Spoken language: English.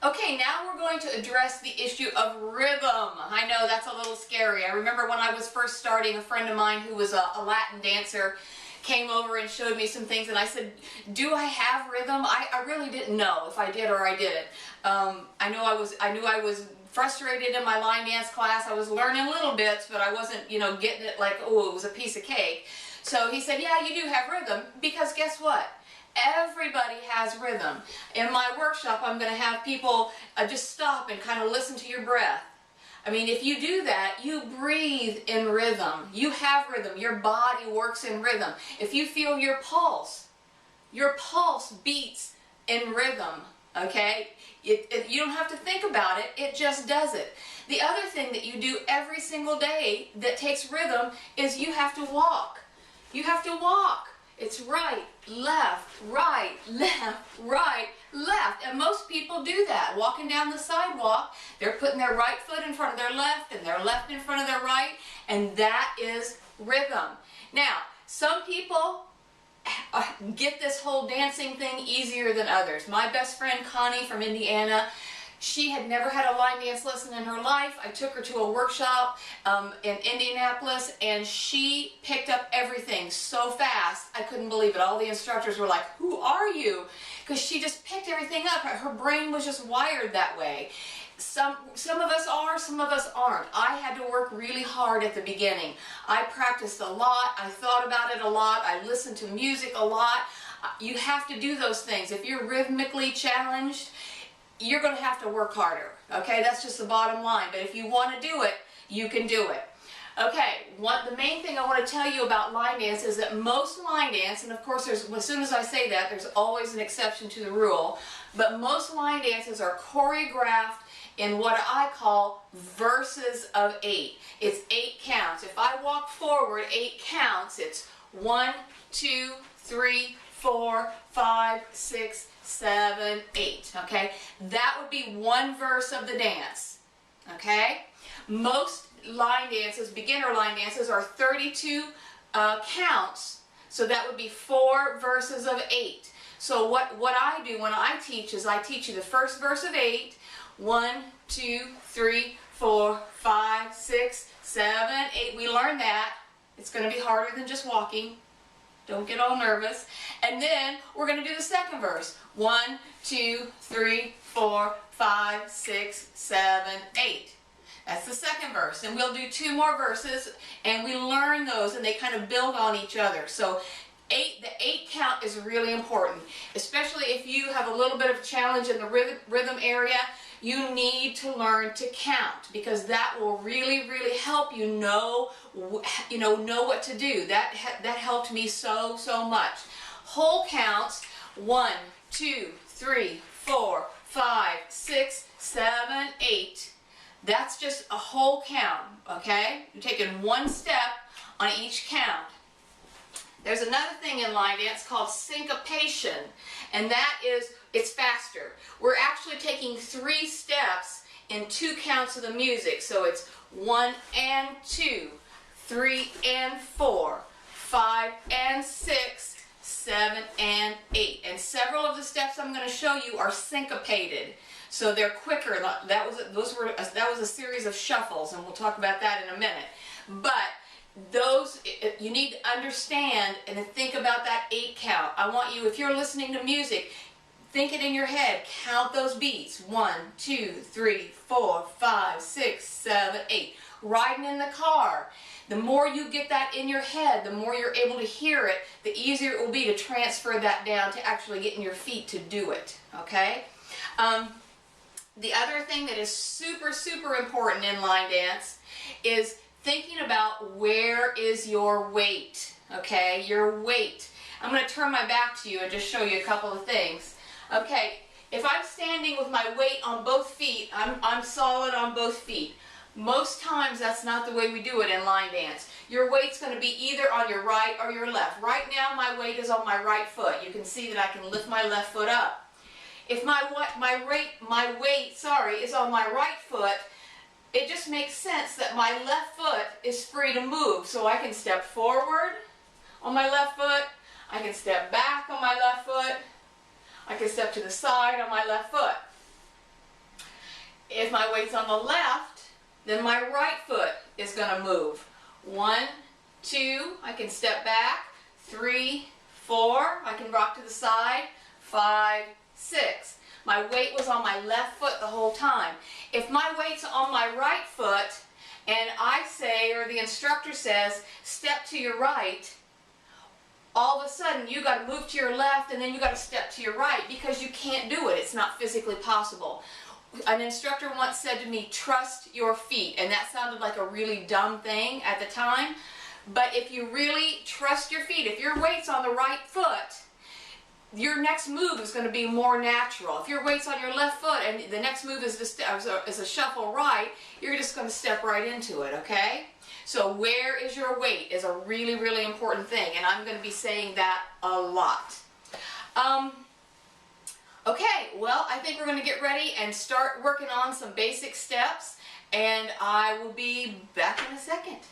Okay, now we're going to address the issue of rhythm. I know that's a little scary. I remember when I was first starting, a friend of mine who was a Latin dancer came over and showed me some things, and I said, do I have rhythm? I really didn't know if I did or I didn't. I knew I was frustrated in my line dance class. I was learning little bits, but I wasn't, getting it like, oh, it was a piece of cake. So he said, yeah, you do have rhythm, because guess what? Everybody has rhythm. In my workshop, I'm going to have people just stop and kind of listen to your breath. I mean, if you do that, you breathe in rhythm. You have rhythm. Your body works in rhythm. If you feel your pulse beats in rhythm, okay? You don't have to think about it. It just does it. The other thing that you do every single day that takes rhythm is you have to walk. You have to walk. It's right, left, right, left. And most people do that. Walking down the sidewalk, they're putting their right foot in front of their left and their left in front of their right, and that is rhythm. Now, some people get this whole dancing thing easier than others. My best friend Connie from Indiana, she had never had a line dance lesson in her life. I took her to a workshop in Indianapolis, and she picked up everything so fast, I couldn't believe it. All the instructors were like, who are you? Because she just picked everything up. Her brain was just wired that way. Some of us are, some of us aren't. I had to work really hard at the beginning. I practiced a lot. I thought about it a lot. I listened to music a lot. You have to do those things. If you're rhythmically challenged, you're going to have to work harder, okay? That's just the bottom line. But if you want to do it, you can do it. Okay, the main thing I want to tell you about line dance is that most line dance, and of course as soon as I say that, there's always an exception to the rule, but most line dances are choreographed in what I call verses of 8. It's 8 counts. If I walk forward 8 counts, it's 1, 2, 3, 4, 5, 6, 7, 8, okay? That would be one verse of the dance, okay? Most line dances, beginner line dances, are 32 counts, so that would be 4 verses of 8. So what I do when I teach is I teach you the first verse of 8, 1, 2, 3, 4, 5, 6, 7, 8. We learn that. It's going to be harder than just walking. Don't get all nervous. And then we're going to do the second verse. 1, 2, 3, 4, 5, 6, 7, 8. That's the second verse. And we'll do 2 more verses, and we learn those, and they kind of build on each other. So the 8 count is really important, especially if you have a little bit of challenge in the rhythm area. You need to learn to count, because that will really, really help you know what to do. That helped me so much. Whole counts: 1, 2, 3, 4, 5, 6, 7, 8. That's just a whole count, okay? You're taking one step on each count. There's another thing in line dance called syncopation, and that is, it's faster. We're actually taking 3 steps in 2 counts of the music. So it's 1 and 2, 3 and 4, 5 and 6, 7 and 8. And several of the steps I'm going to show you are syncopated. So they're quicker. That was a series of shuffles, and we'll talk about that in a minute. But those, you need to understand and think about that 8 count. I want you, if you're listening to music, think it in your head. Count those beats. 1, 2, 3, 4, 5, 6, 7, 8. Riding in the car. The more you get that in your head, the more you're able to hear it, the easier it will be to transfer that down to actually getting your feet to do it. Okay? The other thing that is super important in line dance is thinking about where is your weight. Okay? Your weight. I'm going to turn my back to you and just show you a couple of things. Okay, if I'm standing with my weight on both feet, I'm solid on both feet. Most times that's not the way we do it in line dance. Your weight's going to be either on your right or your left. Right now my weight is on my right foot. You can see that I can lift my left foot up. If my weight is on my right foot, it just makes sense that my left foot is free to move. So I can step forward on my left foot, I can step back on my left foot, I can step to the side on my left foot. If my weight's on the left, then my right foot is going to move. 1, 2, I can step back. 3, 4, I can rock to the side. 5, 6. My weight was on my left foot the whole time. If my weight's on my right foot and I say, or the instructor says, step to your right, all of a sudden you got to move to your left and then you got to step to your right because you can't do it. It's not physically possible. An instructor once said to me, trust your feet, and that sounded like a really dumb thing at the time, but if you really trust your feet, if your weight's on the right foot, your next move is going to be more natural. If your weight's on your left foot and the next move is a shuffle right, you're just going to step right into it, okay? So where is your weight is a really, really important thing, and I'm going to be saying that a lot. Okay, well, I think we're going to get ready and start working on some basic steps, and I will be back in a second.